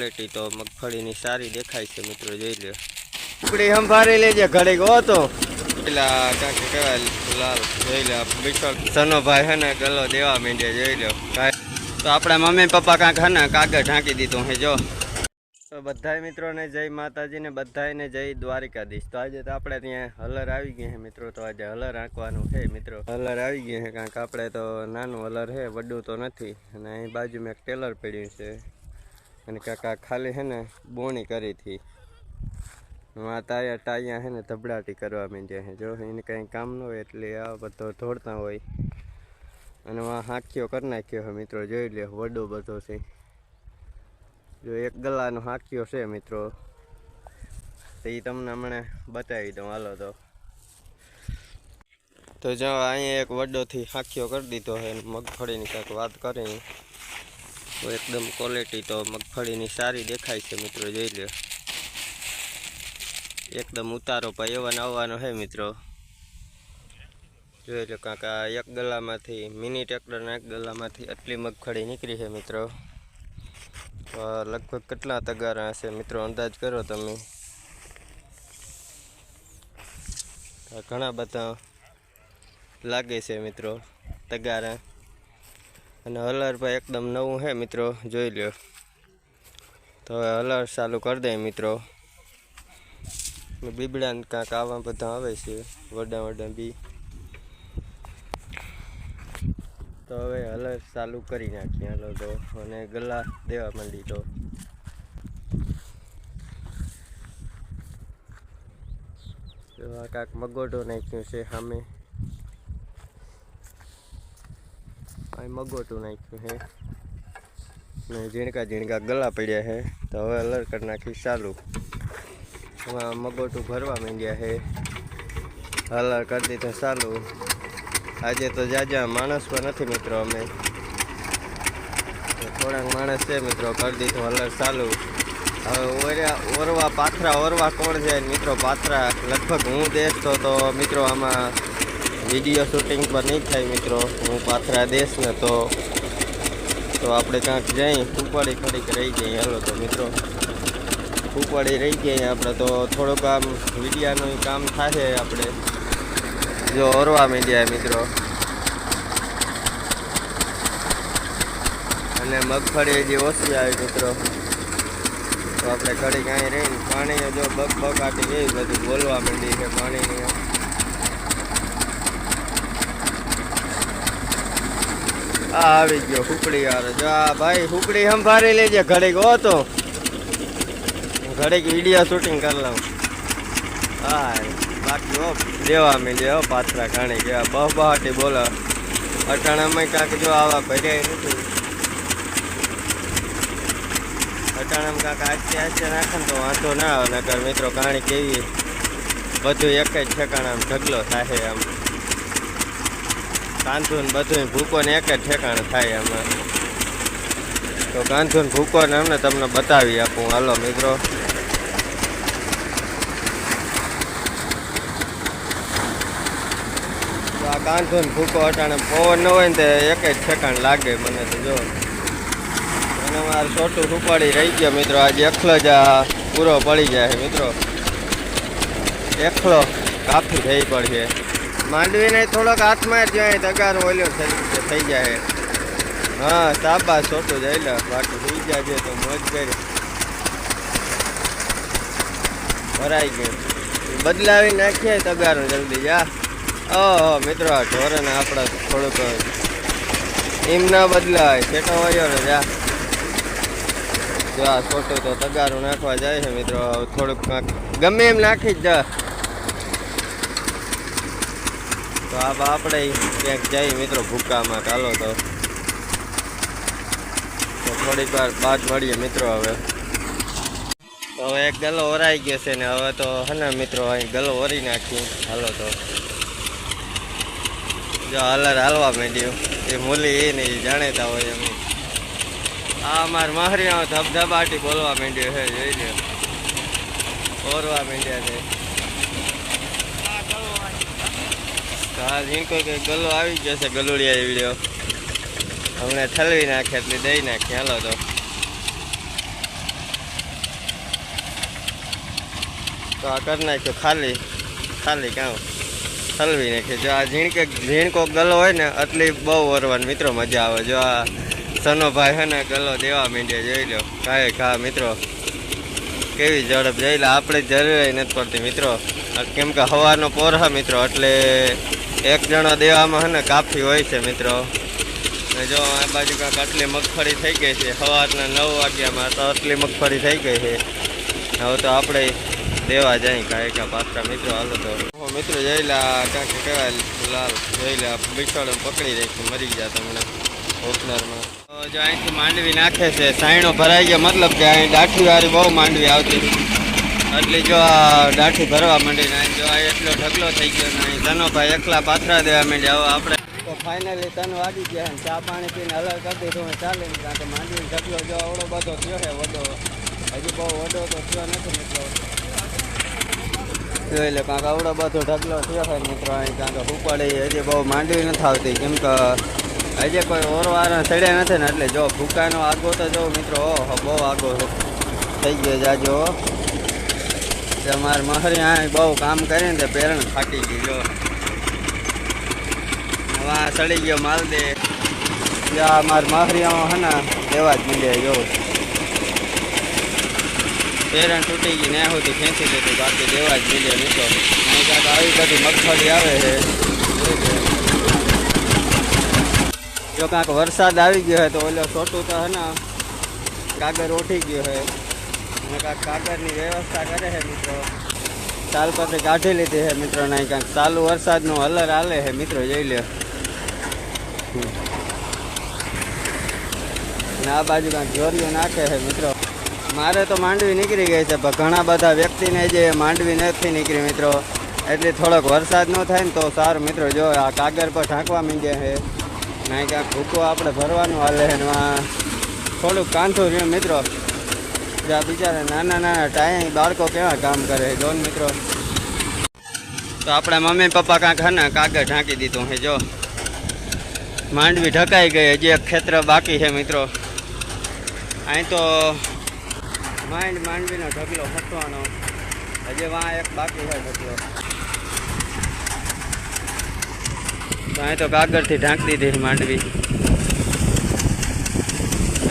Quality तो मगफड़ी ની સારી દેખાય છે મિત્રો, જોઈ લો। ઉપડી સંભાળી લેજે ઘડીક હો તો પેલા કાંકે કહેવાય લાલ, જોઈ લો વિશાલ સનો ભાઈ હે ને ગલ્લો દેવા માંડ્યા, જોઈ લો। તો આપણા મમ્મી પપ્પા કાંક હે ને કાગળ ઢાંકી દીધું હે જો। તો બધાય મિત્રોને જય માતાજી ને બધાને જય દ્વારિકાધીશ। તો આજે તો આપણે ત્યાં હલર આવી ગયા છે મિત્રો, તો આજે હલર આંકવાનું છે મિત્રો। હલર આવી ગયા છે કારણ કે આપણે તો નાનું હલર છે, વડું તો નથી। અને અહીં બાજુમાં એક ટેલર પડ્યું છે અને કાકા ખાલી છે ને બોણી કરી હતી, ટાયા છે ને ધબડાટી કરવા માંડ્યા છે। જો એને કંઈ કામ ન હોય એટલે આ બધો દોડતા હોય અને આ હાંકીઓ કરી નાખ્યો છે મિત્રો, જોઈ લે વડો બધો છે। જો એક ગલાનો હાંકીઓ છે મિત્રો, તો એ તમને હમણાં બતાવી દઉં હાલો। તો જો અહીંયા એક વડોથી હાંકીઓ કરી દીધો છે। મગફળીની કાંઈક વાત કરી તો એકદમ ક્વોલિટી તો મગફળીની સારી દેખાય છે મિત્રો, જોઈ લો। એકદમ ઉતારો ભાઈ એવાનો આવવાનો છે મિત્રો, જોઈ લો। કાંકા એક ગલામાંથી મિની ટ્રેક્ટરના એક ગલામાંથી આટલી મગફળી નીકળી છે મિત્રો। લગભગ કેટલા તગારા હશે મિત્રો, અંદાજ કરો તમે। ઘણા બધા લાગે છે મિત્રો તગારા, અને હલર ભાઈ એકદમ નવું છે મિત્રો, જોઈ લો। તો હવે હલર ચાલુ કરી દે મિત્રો। બીબડા કાંક આવા બધા આવે છે, વડા વડા બી। તો હવે હલર ચાલુ કરી નાખીએ હાલો તો, અને ગલા દેવા માંડી તો આ કાંક મગોટો નાખ્યું છે સામે, અહીં મગોટું નાખ્યું છે ને ઝીણકા ઝીણકા ગલા પડ્યા છે। તો હવે હલર કરી નાખી ચાલુ, એમાં મગોટું ભરવા માંડ્યા છે, હલર કરી દીધું ચાલુ। આજે તો જાજા માણસ પણ નથી મિત્રો, અમે થોડાક માણસ છે મિત્રો, કરી દીધું હલર ચાલુ। હવે ઓરવા પાથરા ઓરવા કોણ જાય મિત્રો, પાથરા લગભગ હું દેશ તો મિત્રો આમાં વિડીયો શૂટિંગ પર નહીં થાય મિત્રો, હું પાથરા દેશ ને તો આપણે કાંક જઈ ઉપાડી થોડીક રહી ગઈ હાલો તો મિત્રો, ઉપાડી રહી ગઈ આપણે તો થોડુંક આમ વિડીયાનું કામ થાય આપણે। જો ઓરવા માંડ્યા મિત્રો, અને મગફળી હજી ઓછી આવી મિત્રો, તો આપણે ઘડી કાંઈ રહીને પાણી જો બકાટી એવી બધી બોલવા માંડી છે પાણીની। આ આવી ગયો હુકડી યાર, જો આ ભાઈ હુકડી સંભાળી લેજે ઘડીક હો તો ઘડીક વિડીયો શૂટિંગ કરી લઉં। હા બાકી હો દેવા માંડ્યા હો પાથરા ઘણી કેવા બહાટી બોલો, અટાણામાં કાંક જો આવા ભર્યા નથી, અટાણામાં કાંક આસ્તે નાખે ને તો વાંધો ના આવે, નકર મિત્રો કહાણી કેવી બધું એક જ ઠેકાણામાં ઢગલો થાય આમ, કાંધું ને બધું ભૂકો ને એક જ ઠેકાણે થાય આમાં। તો કાંધું ને ભૂકો ને અમને તમને બતાવી આપું હાલો મિત્રો। તો આ કાંધું ને ભૂકો અટાણે પવન ન હોય ને તો એક જ ઠેકાણ લાગે મને તો જો, અને મારે છોટું ઉપાડી રહી ગયો મિત્રો, આજે એકલો જ આ પૂરો પડી જાય મિત્રો, એકલો કાફી થઈ પડશે। માંડવીને થોડોક હાથમાં જ જાય તગાર ઓલ્યો થઈ જાય। હા સાબા છોટું જઈ લે, બાકી થઈ જાય તો મોજ કરી ભરાઈ ગયું, બદલાવી નાખીએ તગારું જલ્દી જા। ઓહો મિત્રો આ ઢોરને આપણે થોડુંક એમ ના બદલાય, છેટો વળ્યો ને જા। જો આ છોટું તો તગારું નાખવા જાય છે મિત્રો, થોડુંક ગમે એમ નાખી જ જા। તો આપણે ક્યાંક જઈએ મિત્રો ભૂકામાં, ચાલો તો થોડીક વાર બાદ મળીએ મિત્રો। હવે એક ગલો ઓરાઈ ગયો છે ને, હવે તો હે ને મિત્રો અહીં ગલો ઓરી નાખી હાલો તો, જો હલર હાલવા માંડ્યું, એ મૂલી એ નહીં જાણેતા હોય એમ। આ અમારે માહરીઓ ધબધબાટી બોલવા માંડ્યો છે, જોઈ લો ઓરવા માંડ્યા છે। હા ઝીણકો કે ગલો આવી ગયો છે, ગલુડિયા વિડીયો હમણાં ઠલવી નાખે એટલે દઈ નાખીએ હાલો તો। તો આ કરી નાખ્યો ખાલી ખાલી કામ હલવી નાખે. જો આ ઝીણકો ગલો હોય ને એટલી બહુ ઓરવાની મિત્રો મજા આવે. જો આ સનોભાઈ છે ને ગલો દેવા માંડ્યા જોઈ લો કાંઈ ઘા મિત્રો કેવી ઝડપ જોઈ લો. આપણે જરૂર નથી પડતી મિત્રો કેમ કે સવારનો પોર મિત્રો એટલે એક જણો દેવામાં છે ને કાફી હોય છે મિત્રો. જો આ બાજુ કાંઈક આટલી મગફળી થઈ ગઈ છે સવારના 9 વાગ્યામાં તો આટલી મગફળી થઈ ગઈ છે. હવે તો આપણે દેવા જાય કાંઈ પાછા મિત્રો. હાલો તો મિત્રો જોઈ લે કાંઈક કહેવાય લાલ જોઈ લે બિછોડે પકડી રાખી મરી ગયા તમને ઓપનરમાં. જો અહીંથી માંડવી નાખે છે સાયણો ભરાઈ ગયા મતલબ કે અહીં દાઠી વાળી બહુ માંડવી આવતી એટલે જો આ દાઠી ભરવા માંડીને અહીં જો આ એટલો ઢગલો થઈ ગયો ને અહીં ધનોભાઈ એકલા પાથરા દેવા માંડ્યા. હવે આપણે તો ફાઇનલી 3 વાગી ગયા ચા પાણી પીને અલગ કરી દીધું ચાલે કારણ કે માંડવી ઢગલો જો અવડો બધો થયો છે વડો હજી બહુ વડો તો થયો નથી મિત્રો. જોઈ લે કાંક આવડો બધો ઢગલો થયો છે મિત્રો અહીં કાંક ઉપાડી હજી બહુ માંડવી નથી આવતી કેમ કે હજી કોઈ ઓરવાળા ચડ્યા નથી ને એટલે જો ભૂકાનો આગો તો જો મિત્રો ઓહો બહુ આગો થઈ ગયો જાજો. અમારે મહરી આ બહુ કામ કરીને તે પેરણ ફાટી ગઈ જો હવે સડી ગયો માલ દે. જ્યાં અમારે મહરીયામાં હે ને દેવા જ મળે જો પેરણ તૂટી ગઈ ને સુધી ખેંચી લીધું બાકી દેવા જ મળે મિત્રો. અહીં કાંક આવી બધી મગફળી આવે છે. જો કાંક વરસાદ આવી ગયો હોય તો ઓલો છોટું તો હે ને કાગર ઉઠી ગયો છે અને કાંક કાગળની વ્યવસ્થા કરે છે મિત્રો. તાલપત્રી કાઢી લીધી છે મિત્રો. નહીં કાંક ચાલુ વરસાદનું હલર હાલે છે મિત્રો જોઈ લે. અને આ બાજુ કાંક જોરિયું નાખે છે મિત્રો. મારે તો માંડવી નીકળી ગઈ છે પણ ઘણા બધા વ્યક્તિને જે માંડવી નથી નીકળી મિત્રો એટલે થોડોક વરસાદ ન થાય ને તો સારું મિત્રો. જો આ કાગર પર ઢાંકવા માંડ્યા છે નહીં કાંક ભૂકો આપણે ભરવાનું હાલે છે ને થોડુંક કાંઠું રહ્યું મિત્રો. જ્યાં બિચારા નાના નાના ટાઈમ બાળકો કેવા કામ કરે જોન મિત્રો. તો આપણા મમ્મી પપ્પા કાંક હે ને કાગળ ઢાંકી દીધું છે જો માંડવી ઢકાઈ ગઈ. હજી એક ખેતર બાકી છે મિત્રો. અહીં તો માંડવીનો ઢગલો ફસવાનો હજી વાં એક બાકી છે ઢગલો. તો અહીં તો કાગળથી ઢાંકી દીધી માંડવી.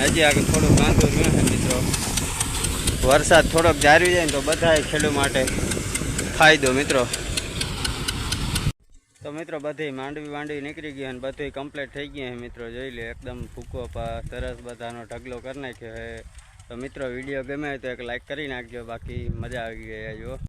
હજી આગળ થોડુંક કાંધું રહ્યું છે મિત્રો. વરસાદ થોડોક જાળવી જાય ને તો બધા ખેડૂત માટે ફાયદો મિત્રો. તો મિત્રો બધી માંડવી નીકળી ગઈ અને બધું કમ્પ્લીટ થઈ ગયું છે મિત્રો. જોઈ લે એકદમ ભૂકો સરસ બધાનો ઢગલો કરી નાખ્યો છે. તો મિત્રો વિડીયો ગમે તો એક લાઈક કરી નાખજો બાકી મજા આવી ગઈ જો.